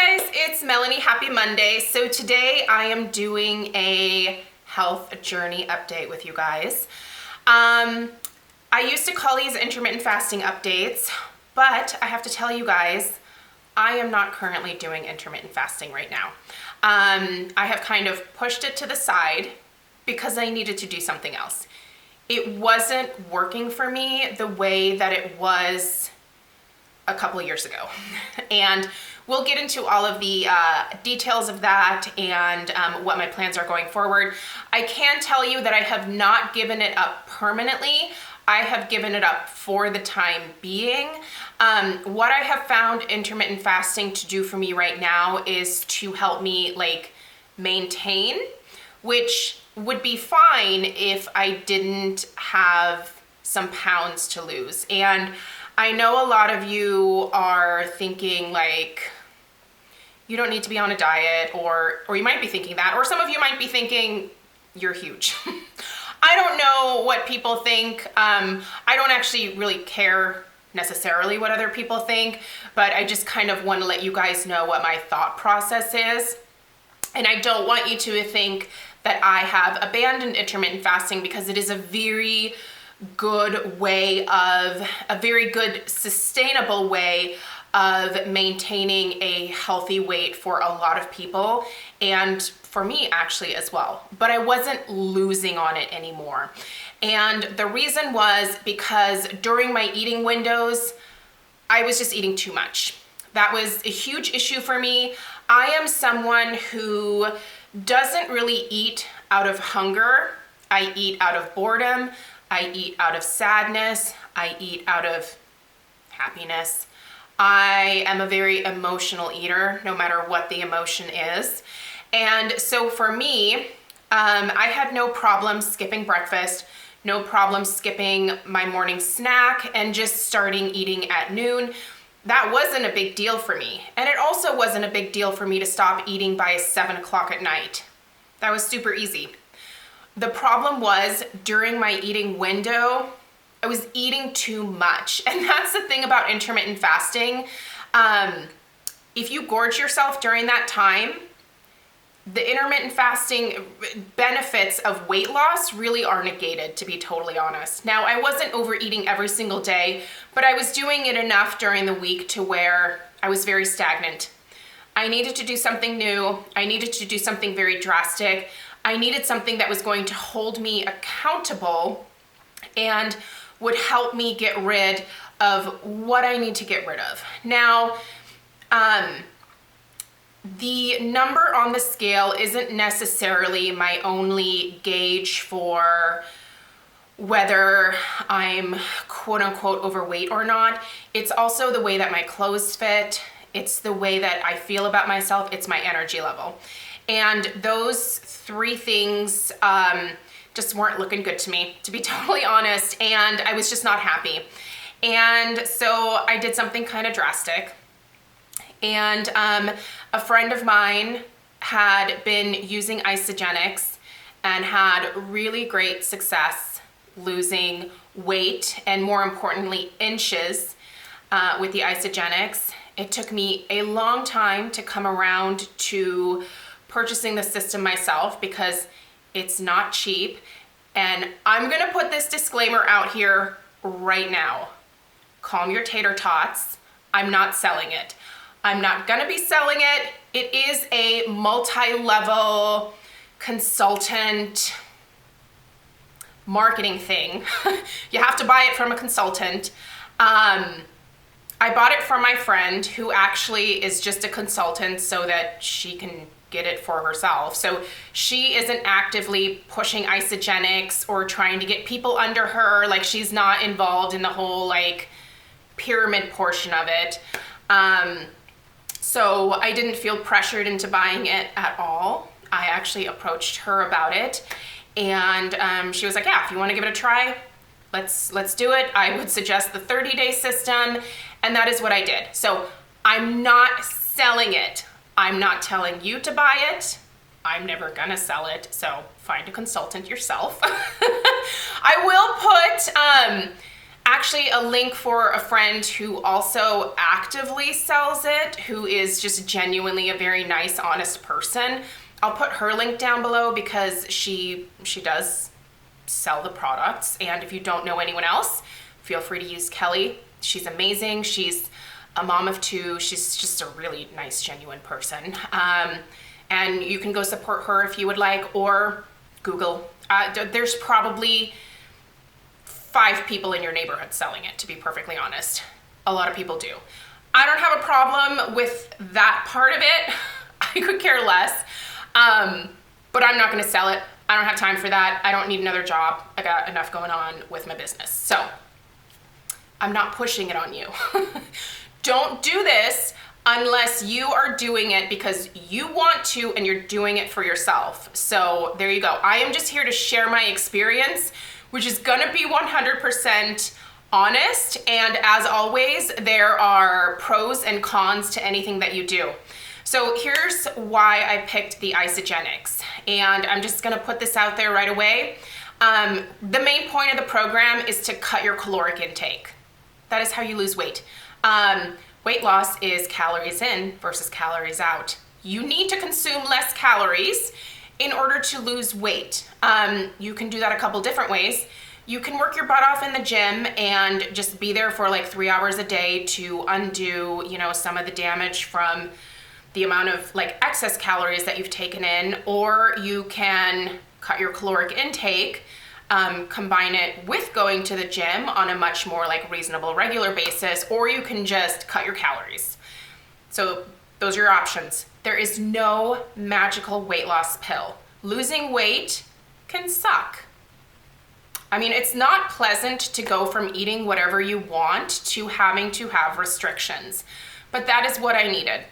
guys, it's Melanie. Happy Monday. So today I am doing a health journey update with you guys. I used to call these intermittent fasting updates, but I have to tell you guys, I am not currently doing intermittent fasting right now. I have kind of pushed it to the side because I needed to do something else. It wasn't working for me the way that it was a couple of years ago. And we'll get into all of the details of that and what my plans are going forward. I can tell you that I have not given it up permanently. I have given it up for the time being. What I have found intermittent fasting to do for me right now is to help me maintain, which would be fine if I didn't have some pounds to lose. And I know a lot of you are thinking you don't need to be on a diet, or you might be thinking that, or some of you might be thinking you're huge. I don't know what people think. I don't actually really care necessarily what other people think, but I just kind of want to let you guys know what my thought process is. And I don't want you to think that I have abandoned intermittent fasting, because it is a very good way of, a very good sustainable way of maintaining a healthy weight for a lot of people, and for me actually as well. But I wasn't losing on it anymore. And the reason was because during my eating windows, I was just eating too much. That was a huge issue for me. I am someone who doesn't really eat out of hunger. I eat out of boredom. I eat out of sadness. I eat out of happiness. I am a very emotional eater, no matter what the emotion is. And so for me, I had no problem skipping breakfast, no problem skipping my morning snack and just starting eating at noon. That wasn't a big deal for me. And it also wasn't a big deal for me to stop eating by 7 o'clock at night. That was super easy. The problem was during my eating window, I was eating too much. And that's the thing about intermittent fasting. If you gorge yourself during that time, the intermittent fasting benefits of weight loss really are negated, to be totally honest. Now, I wasn't overeating every single day, but I was doing it enough during the week to where I was very stagnant. I needed to do something new. I needed to do something very drastic. I needed something that was going to hold me accountable and would help me get rid of what I need to get rid of. Now, the number on the scale isn't necessarily my only gauge for whether I'm quote unquote overweight or not. It's also the way that my clothes fit. It's the way that I feel about myself. It's my energy level. And those three things just weren't looking good to me, to be totally honest. And I was just not happy. And so I did something kind of drastic. And a friend of mine had been using Isagenix and had really great success losing weight and, more importantly, inches with the Isagenix. It took me a long time to come around to purchasing the system myself because it's not cheap. And I'm gonna put this disclaimer out here right now. Calm your tater tots. I'm not selling it. I'm not gonna be selling it. It is a multi-level consultant marketing thing. You have to buy it from a consultant. I bought it from my friend, who actually is just a consultant so that she can get it for herself. So she isn't actively pushing Isagenix or trying to get people under her. She's not involved in the whole pyramid portion of it. So I didn't feel pressured into buying it at all. I actually approached her about it, and she was like, yeah, if you want to give it a try, let's do it. I would suggest the 30-day system, and that is what I did. So I'm not selling it. I'm not telling you to buy it. I'm never gonna sell it, so find a consultant yourself. I will put actually a link for a friend who also actively sells it, who is just genuinely a very nice, honest person. I'll put her link down below because she does sell the products. And if you don't know anyone else, feel free to use Kelly. She's amazing. She's a mom of 2. She's just a really nice, genuine person. And you can go support her if you would like, or Google. There's probably 5 people in your neighborhood selling it, to be perfectly honest. A lot of people do. I don't have a problem with that part of it. I could care less. But I'm not going to sell it. I don't have time for that. I don't need another job. I got enough going on with my business. So I'm not pushing it on you. Don't do this unless you are doing it because you want to and you're doing it for yourself. So there you go. I am just here to share my experience, which is gonna be 100% honest. And as always, there are pros and cons to anything that you do. So here's why I picked the Isagenix. And I'm just gonna put this out there right away. The main point of the program is to cut your caloric intake. That is how you lose weight. Weight loss is calories in versus calories out. You need to consume less calories in order to lose weight. You can do that a couple different ways. You can work your butt off in the gym and just be there for like 3 hours a day to undo, some of the damage from the amount of like excess calories that you've taken in, or you can cut your caloric intake, combine it with going to the gym on a much more like reasonable regular basis, or you can just cut your calories. So those are your options. There is no magical weight loss pill. Losing weight can suck. I mean, it's not pleasant to go from eating whatever you want to having to have restrictions, but that is what I needed.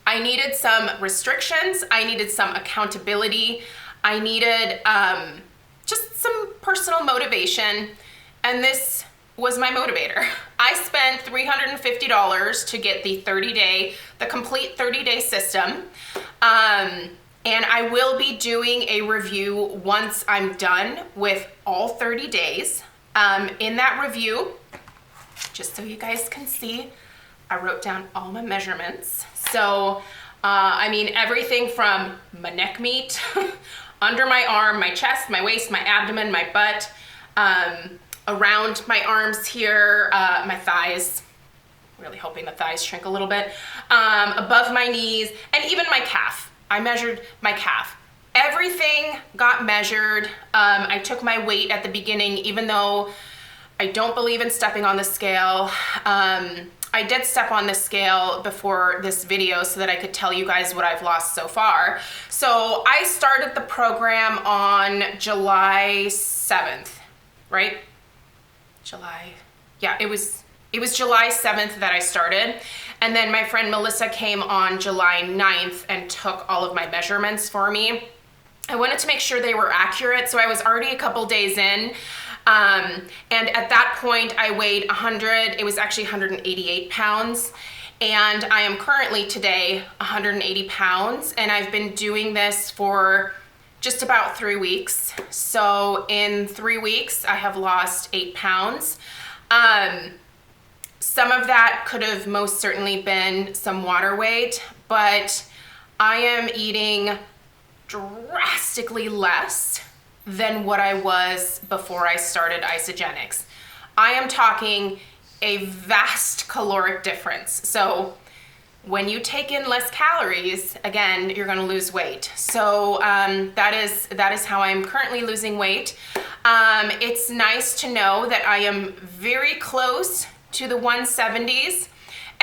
I needed some restrictions. I needed some accountability. I needed just some personal motivation, and this was my motivator. I spent $350 to get the complete 30-day system, and I will be doing a review once I'm done with all 30 days. In that review, just so you guys can see, I wrote down all my measurements. So, everything from my neck meat, under my arm, my chest, my waist, my abdomen, my butt, around my arms here, my thighs, really hoping the thighs shrink a little bit, above my knees, and even my calf. I measured my calf. Everything got measured. I took my weight at the beginning, even though I don't believe in stepping on the scale. I did step on the scale before this video so that I could tell you guys what I've lost so far. So I started the program on July 7th, right? It was July 7th that I started. And then my friend Melissa came on July 9th and took all of my measurements for me. I wanted to make sure they were accurate, so I was already a couple days in. And at that point I weighed 188 pounds, and I am currently today 180 pounds, and I've been doing this for just about 3 weeks. So in 3 weeks I have lost 8 pounds. Some of that could have most certainly been some water weight, but I am eating drastically less than what I was before I started Isagenix. I am talking a vast caloric difference. So when you take in less calories, again, you're gonna lose weight. So that is how I'm currently losing weight. It's nice to know that I am very close to the 170s.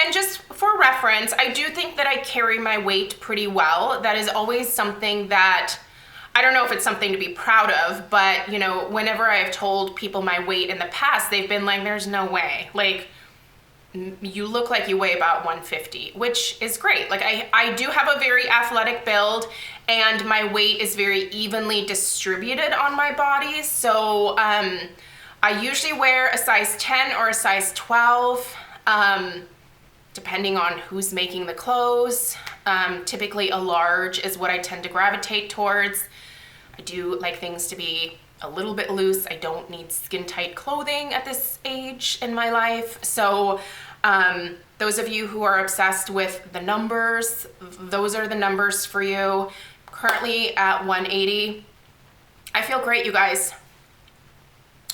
And just for reference, I do think that I carry my weight pretty well. That is always something that, I don't know if it's something to be proud of, but whenever I've told people my weight in the past, they've been like, there's no way. Like, you look like you weigh about 150, which is great. Like I do have a very athletic build, and my weight is very evenly distributed on my body. So I usually wear a size 10 or a size 12, depending on who's making the clothes. Typically a large is what I tend to gravitate towards. I do like things to be a little bit loose. I don't need skin tight clothing at this age in my life. So those of you who are obsessed with the numbers, those are the numbers for you. Currently at 180. I feel great, you guys.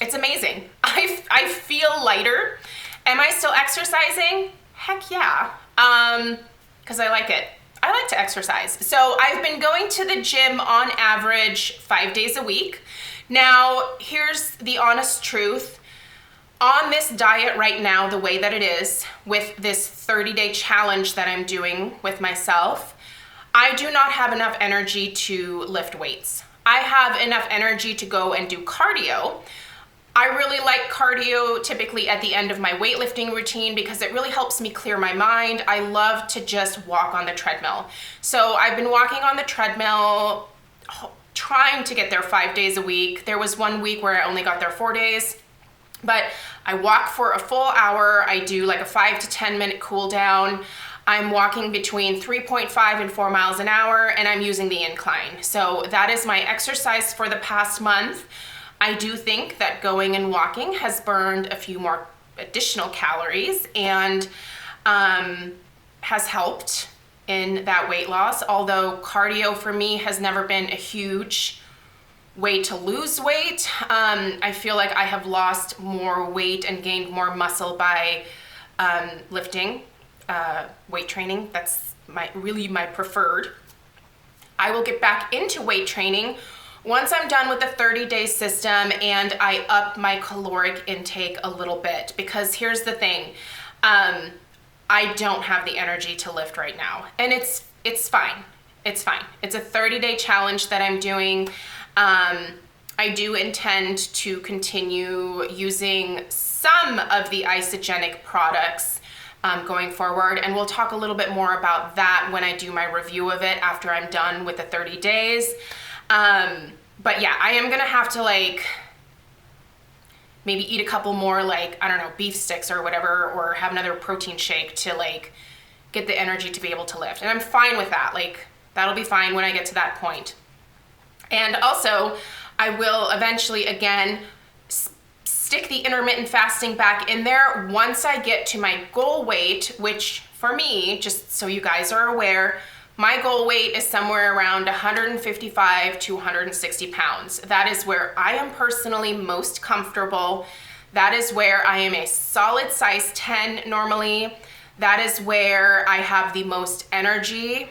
It's amazing. I feel lighter. Am I still exercising? Heck yeah. Because I like it. I like to exercise. So I've been going to the gym on average 5 days a week. Now, here's the honest truth. On this diet right now, the way that it is, with this 30-day challenge that I'm doing with myself, I do not have enough energy to lift weights. I have enough energy to go and do cardio. I really like cardio typically at the end of my weightlifting routine because it really helps me clear my mind. I love to just walk on the treadmill. So I've been walking on the treadmill, trying to get there 5 days a week. There was 1 week where I only got there 4 days, but I walk for a full hour. I do like a 5 to 10 minute cool down. I'm walking between 3.5 and 4 miles an hour, and I'm using the incline. So that is my exercise for the past month. I do think that going and walking has burned a few more additional calories and has helped in that weight loss, although cardio for me has never been a huge way to lose weight. I feel like I have lost more weight and gained more muscle by lifting, weight training. That's really my preferred. I will get back into weight training once I'm done with the 30-day system and I up my caloric intake a little bit, because here's the thing, I don't have the energy to lift right now, and it's fine. It's fine. It's a 30-day challenge that I'm doing. I do intend to continue using some of the Isagenix products going forward, and we'll talk a little bit more about that when I do my review of it after I'm done with the 30 days. But yeah, I am gonna have to like maybe eat a couple more, like, I don't know, beef sticks or whatever, or have another protein shake to like get the energy to be able to lift. And I'm fine with that. Like, that'll be fine when I get to that point. And also, I will eventually again stick the intermittent fasting back in there once I get to my goal weight, which for me, just so you guys are aware, my goal weight is somewhere around 155 to 160 pounds. That is where I am personally most comfortable. That is where I am a solid size 10 normally. That is where I have the most energy.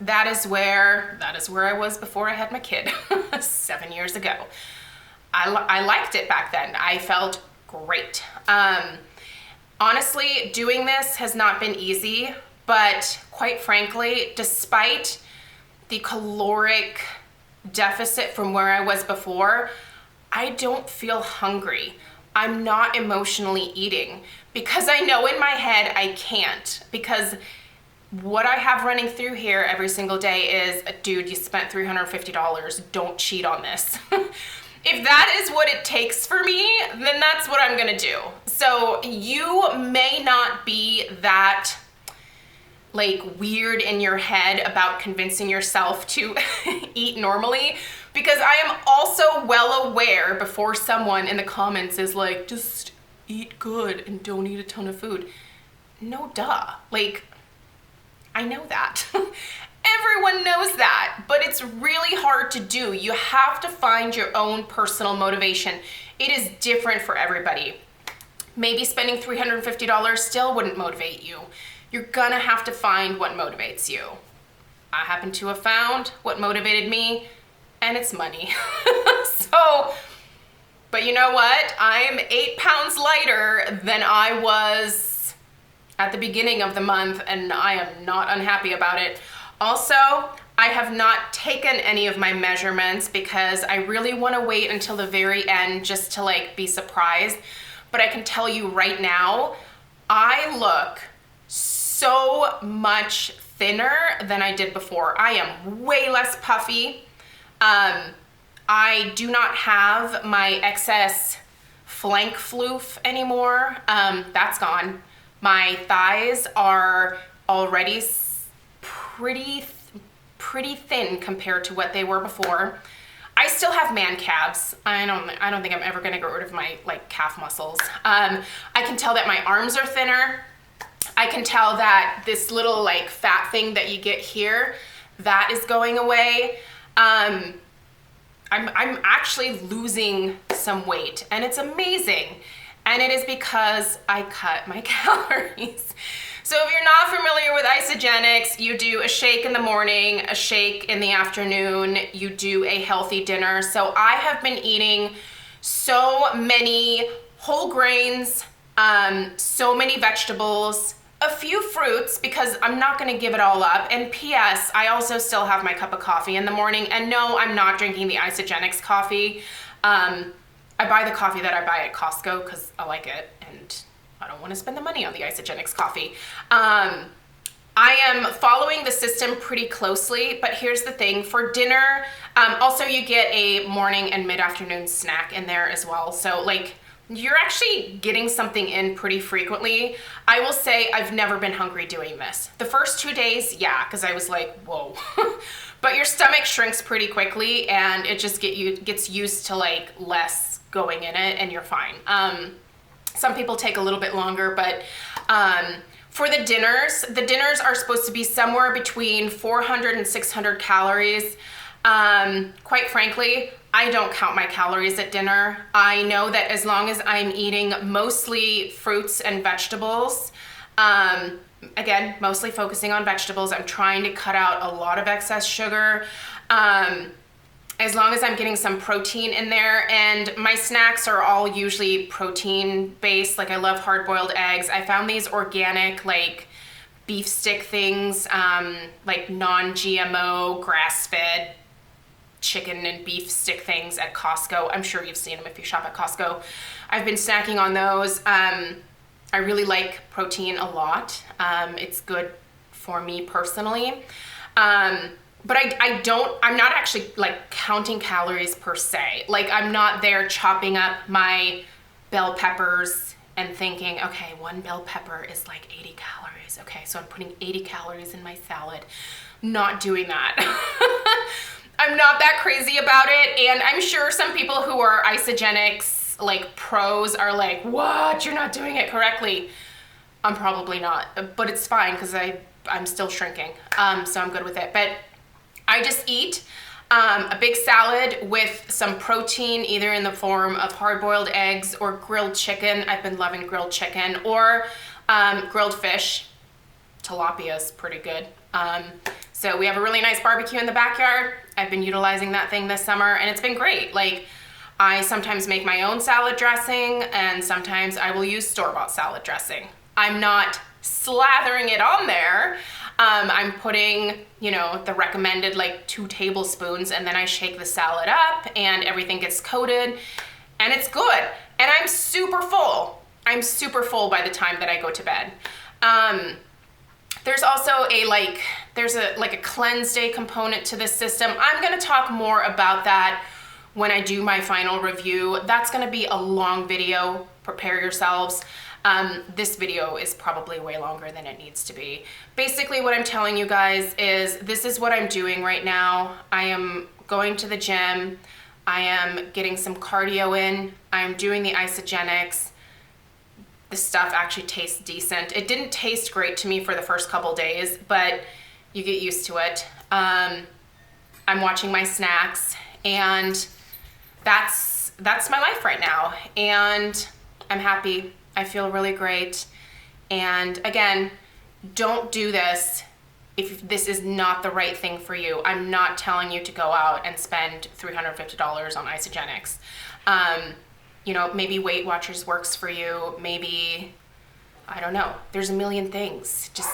That is where I was before I had my kid 7 years ago. I liked it back then. I felt great. Honestly, doing this has not been easy, but quite frankly, despite the caloric deficit from where I was before, I don't feel hungry. I'm not emotionally eating because I know in my head I can't, because what I have running through here every single day is, dude, you spent $350. Don't cheat on this. If that is what it takes for me, then that's what I'm gonna do. So you may not be that like weird in your head about convincing yourself to eat normally, because I am also well aware before someone in the comments is like, just eat good and don't eat a ton of food. No, duh. Like, I know that. Everyone knows that, but it's really hard to do. You have to find your own personal motivation. It is different for everybody. Maybe spending $350 still wouldn't motivate you. You're gonna have to find what motivates you. I happen to have found what motivated me, and it's money. So, but you know what? I am 8 pounds lighter than I was at the beginning of the month, and I am not unhappy about it. Also, I have not taken any of my measurements because I really want to wait until the very end just to like be surprised. But I can tell you right now, I look so much thinner than I did before. I am way less puffy. I do not have my excess flank floof anymore. That's gone. My thighs are already pretty thin compared to what they were before. I still have man calves. I don't think I'm ever gonna get rid of my like calf muscles. I can tell that my arms are thinner. I can tell that this little like fat thing that you get here, that is going away. I'm actually losing some weight, and it's amazing. And it is because I cut my calories. So if you're not familiar with Isagenix, you do a shake in the morning, a shake in the afternoon, you do a healthy dinner. So I have been eating so many whole grains, so many vegetables, a few fruits because I'm not gonna give it all up. And P.S., I also still have my cup of coffee in the morning. And no, I'm not drinking the Isagenix coffee. I buy the coffee that I buy at Costco because I like it and I don't want to spend the money on the Isagenix coffee. I am following the system pretty closely, but here's the thing. For dinner, also you get a morning and mid-afternoon snack in there as well. So like you're actually getting something in pretty frequently. I will say I've never been hungry doing this. The first 2 days, yeah, because I was like, whoa. But your stomach shrinks pretty quickly and it just gets used to like less going in it and you're fine. Some people take a little bit longer, but for the dinners are supposed to be somewhere between 400 and 600 calories. Quite frankly, I don't count my calories at dinner. I know that as long as I'm eating mostly fruits and vegetables, again, mostly focusing on vegetables, I'm trying to cut out a lot of excess sugar. As long as I'm getting some protein in there, and my snacks are all usually protein based. Like I love hard-boiled eggs. I found these organic like beef stick things, like non-GMO grass-fed chicken and beef stick things at Costco. I'm sure you've seen them if you shop at Costco. I've been snacking on those. I really like protein a lot. It's good for me personally. But I'm not actually like counting calories per se. Like I'm not there chopping up my bell peppers and thinking, okay, one bell pepper is like 80 calories. Okay, so I'm putting 80 calories in my salad. Not doing that. I'm not that crazy about it. And I'm sure some people who are Isagenix like pros are like, what? You're not doing it correctly. I'm probably not, but it's fine because I'm still shrinking. So I'm good with it. But I just eat a big salad with some protein, either in the form of hard-boiled eggs or grilled chicken. I've been loving grilled chicken, or grilled fish. Tilapia is pretty good. So we have a really nice barbecue in the backyard. I've been utilizing that thing this summer and it's been great. Like I sometimes make my own salad dressing and sometimes I will use store-bought salad dressing. I'm not slathering it on there. I'm putting, you know, the recommended like 2 tablespoons and then I shake the salad up and everything gets coated and it's good. And I'm super full. I'm super full by the time that I go to bed. There's also there's a cleanse day component to this system. I'm gonna talk more about that when I do my final review. That's gonna be a long video, prepare yourselves. This video is probably way longer than it needs to be. Basically what I'm telling you guys is this is what I'm doing right now. I am going to the gym. I am getting some cardio in. I'm doing the Isagenix. The stuff actually tastes decent. It didn't taste great to me for the first couple days, but you get used to it. I'm watching my snacks and that's my life right now. And I'm happy. I feel really great. And again, don't do this if this is not the right thing for you. I'm not telling you to go out and spend $350 on Isagenix. You know, maybe Weight Watchers works for you. Maybe, I don't know. There's a million things. Just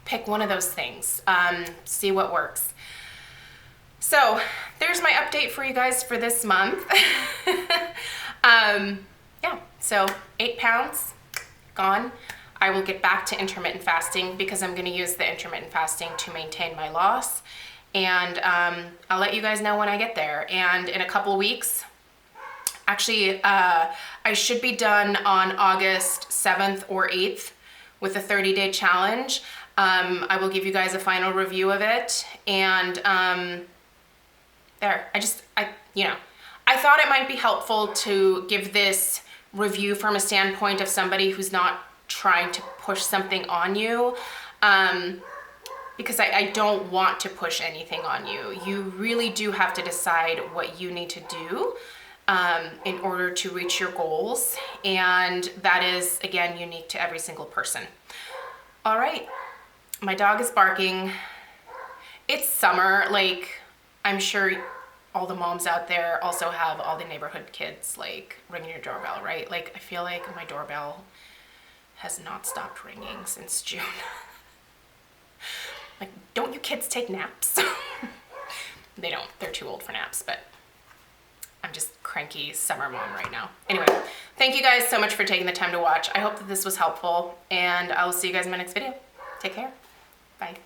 pick one of those things. See what works. So there's my update for you guys for this month. Yeah, so 8 pounds gone. I will get back to intermittent fasting because I'm gonna use the intermittent fasting to maintain my loss. And I'll let you guys know when I get there. And in a couple weeks, actually, I should be done on August 7th or 8th with a 30-day challenge. I will give you guys a final review of it. And there. I thought it might be helpful to give this review from a standpoint of somebody who's not trying to push something on you, because I don't want to push anything on you. You really do have to decide what you need to do in order to reach your goals, and that is, again, unique to every single person. All right, my dog is barking. It's summer. Like, I'm sure all the moms out there also have all the neighborhood kids like ringing your doorbell, right? Like, I feel like my doorbell has not stopped ringing since June. Like, don't you kids take naps? They don't. They're too old for naps, but I'm just cranky summer mom right now. Anyway, thank you guys so much for taking the time to watch. I hope that this was helpful, and I will see you guys in my next video. Take care. Bye.